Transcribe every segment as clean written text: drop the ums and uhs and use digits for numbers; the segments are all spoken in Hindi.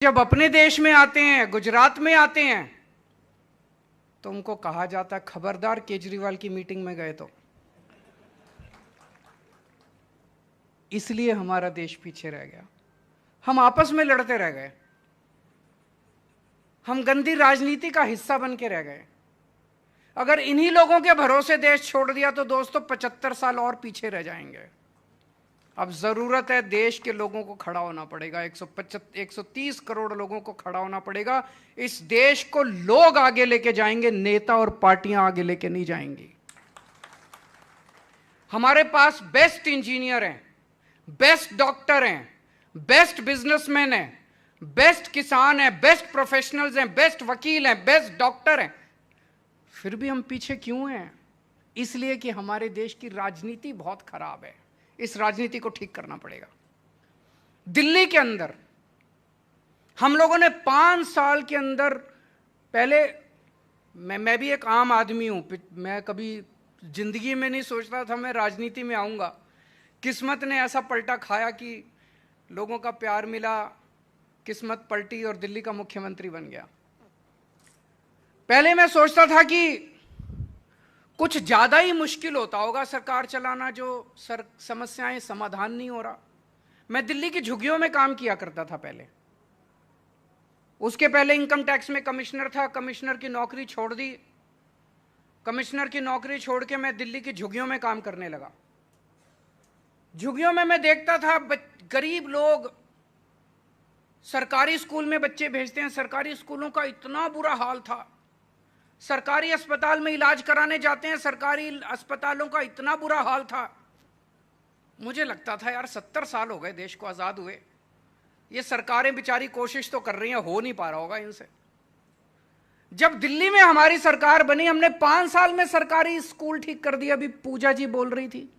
जब अपने देश में आते हैं, गुजरात में आते हैं, तो उनको कहा जाता है खबरदार केजरीवाल की मीटिंग में गए तो। इसलिए हमारा देश पीछे रह गया। हम आपस में लड़ते रह गए, हम गंदी राजनीति का हिस्सा बन के रह गए। अगर इन्हीं लोगों के भरोसे देश छोड़ दिया तो दोस्तों 75 साल और पीछे रह जाएंगे। अब जरूरत है, देश के लोगों को खड़ा होना पड़ेगा। 130 करोड़ लोगों को खड़ा होना पड़ेगा। इस देश को लोग आगे लेके जाएंगे, नेता और पार्टियां आगे लेके नहीं जाएंगी। हमारे पास बेस्ट इंजीनियर हैं, बेस्ट डॉक्टर हैं, बेस्ट बिजनेसमैन हैं, बेस्ट किसान हैं, बेस्ट प्रोफेशनल्स हैं, बेस्ट वकील हैं, बेस्ट डॉक्टर हैं। फिर भी हम पीछे क्यों हैं? इसलिए कि हमारे देश की राजनीति बहुत खराब है। इस राजनीति को ठीक करना पड़ेगा। दिल्ली के अंदर हम लोगों ने 5 साल के अंदर, पहले मैं भी एक आम आदमी हूं, मैं कभी जिंदगी में नहीं सोचता था मैं राजनीति में आऊंगा। किस्मत ने ऐसा पलटा खाया कि लोगों का प्यार मिला, किस्मत पलटी और दिल्ली का मुख्यमंत्री बन गया। पहले मैं सोचता था कि कुछ ज्यादा ही मुश्किल होता होगा सरकार चलाना, जो समस्याएं समाधान नहीं हो रहा। मैं दिल्ली की झुग्गियों में काम किया करता था पहले। उसके पहले इनकम टैक्स में कमिश्नर था, कमिश्नर की नौकरी छोड़ दी। कमिश्नर की नौकरी छोड़ के मैं दिल्ली की झुग्गियों में काम करने लगा। झुग्गियों में मैं देखता था गरीब लोग सरकारी स्कूल में बच्चे भेजते हैं, सरकारी स्कूलों का इतना बुरा हाल था। सरकारी अस्पताल में इलाज कराने जाते हैं, सरकारी अस्पतालों का इतना बुरा हाल था। मुझे लगता था यार 70 साल हो गए देश को आजाद हुए, ये सरकारें बेचारी कोशिश तो कर रही हैं, हो नहीं पा रहा होगा इनसे। जब दिल्ली में हमारी सरकार बनी, हमने 5 साल में सरकारी स्कूल ठीक कर दिया। अभी पूजा जी बोल रही थी,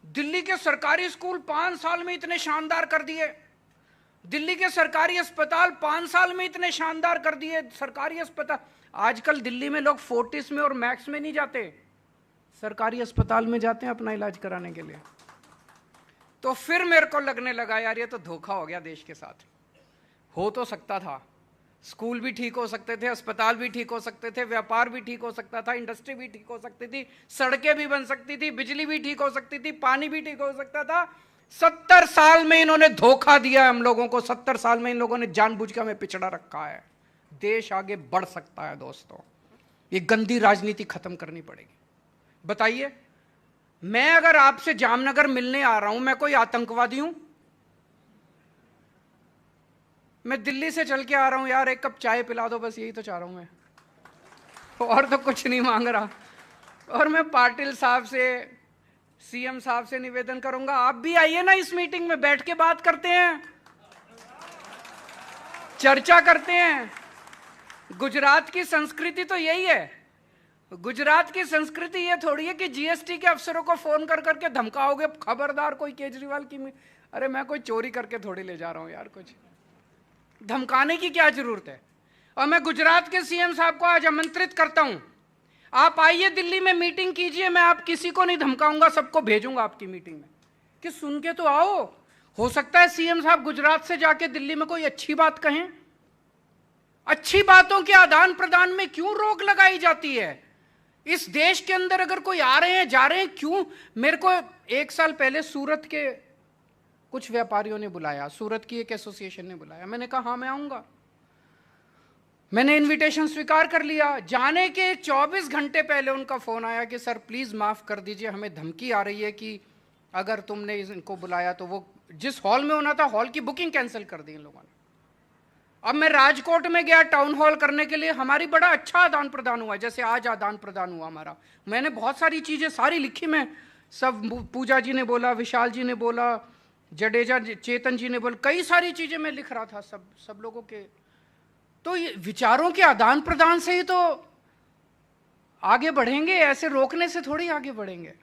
दिल्ली के सरकारी स्कूल 5 साल में इतने शानदार कर दिए। दिल्ली के सरकारी अस्पताल 5 साल में इतने शानदार कर दिए। सरकारी अस्पताल, आजकल दिल्ली में लोग फोर्टिस में और मैक्स में नहीं जाते, सरकारी अस्पताल में जाते हैं अपना इलाज कराने के लिए। तो फिर मेरे को लगने लगा यार ये तो धोखा हो गया देश के साथ। हो तो सकता था, स्कूल भी ठीक हो सकते थे, अस्पताल भी ठीक हो सकते थे, व्यापार भी ठीक हो सकता था, इंडस्ट्री भी ठीक हो सकती थी, सड़कें भी बन सकती थी, बिजली भी ठीक हो सकती थी, पानी भी ठीक हो सकता था। 70 साल में इन्होंने धोखा दिया है हम लोगों को। 70 साल में इन लोगों ने जानबूझ के हमें पिछड़ा रखा है। देश आगे बढ़ सकता है दोस्तों, ये गंदी राजनीति खत्म करनी पड़ेगी। बताइए, मैं अगर आपसे जामनगर मिलने आ रहा हूं, मैं कोई आतंकवादी हूं? मैं दिल्ली से चल के आ रहा हूं, यार एक कप चाय पिला दो, बस यही तो चाह रहा हूं मैं, और तो कुछ नहीं मांग रहा। और मैं पाटिल साहब से, सीएम साहब से निवेदन करूंगा, आप भी आइए ना इस मीटिंग में, बैठ के बात करते हैं, चर्चा करते हैं। गुजरात की संस्कृति तो यही है। गुजरात की संस्कृति ये थोड़ी है कि जीएसटी के अफसरों को फोन कर करके धमकाओगे, खबरदार कोई केजरीवाल की अरे मैं कोई चोरी करके थोड़ी ले जा रहा हूं यार, कुछ धमकाने की क्या जरूरत है। और मैं गुजरात के सीएम साहब को आज आमंत्रित करता हूं, आप आइए दिल्ली में मीटिंग कीजिए। मैं आप किसी को नहीं धमकाऊंगा, सबको भेजूंगा आपकी मीटिंग में, कि सुन के तो आओ। हो सकता है सीएम साहब गुजरात से जाके दिल्ली में कोई अच्छी बात कहें। अच्छी बातों के आदान प्रदान में क्यों रोक लगाई जाती है? इस देश के अंदर अगर कोई आ रहे हैं, जा रहे हैं, क्यों? मेरे को 1 साल पहले सूरत के कुछ व्यापारियों ने बुलाया, सूरत की एक एसोसिएशन ने बुलाया। मैंने कहा हाँ मैं आऊंगा। मैंने इनविटेशन स्वीकार कर लिया। जाने के 24 घंटे पहले उनका फोन आया कि सर प्लीज माफ कर दीजिए, हमें धमकी आ रही है कि अगर तुमने इनको बुलाया तो वो जिस हॉल में होना था, हॉल की बुकिंग कैंसिल कर दी इन लोगों ने। अब मैं राजकोट में गया टाउन हॉल करने के लिए, हमारी बड़ा अच्छा आदान प्रदान हुआ, जैसे आज आदान प्रदान हुआ हमारा। मैंने बहुत सारी चीजें सारी लिखी, मैं सब, पूजा जी ने बोला, विशाल जी ने बोला, जडेजा चेतन जी ने बोला, कई सारी चीजें मैं लिख रहा था सब लोगों के। तो ये विचारों के आदान प्रदान से ही तो आगे बढ़ेंगे, ऐसे रोकने से थोड़ी आगे बढ़ेंगे।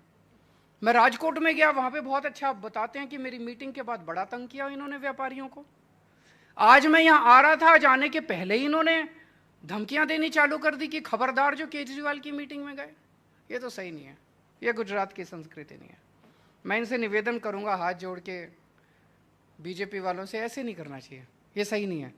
मैं राजकोट में गया, वहां पे बहुत अच्छा बताते हैं कि मेरी मीटिंग के बाद बड़ा तंग किया इन्होंने व्यापारियों को। आज मैं यहां आ रहा था, जाने के पहले ही इन्होंने धमकियां देनी चालू कर दी कि खबरदार जो केजरीवाल की मीटिंग में गए। ये तो सही नहीं है, ये गुजरात की संस्कृति नहीं है। मैं इनसे निवेदन करूंगा हाथ जोड़ के, बीजेपी वालों से ऐसे नहीं करना चाहिए, ये सही नहीं है।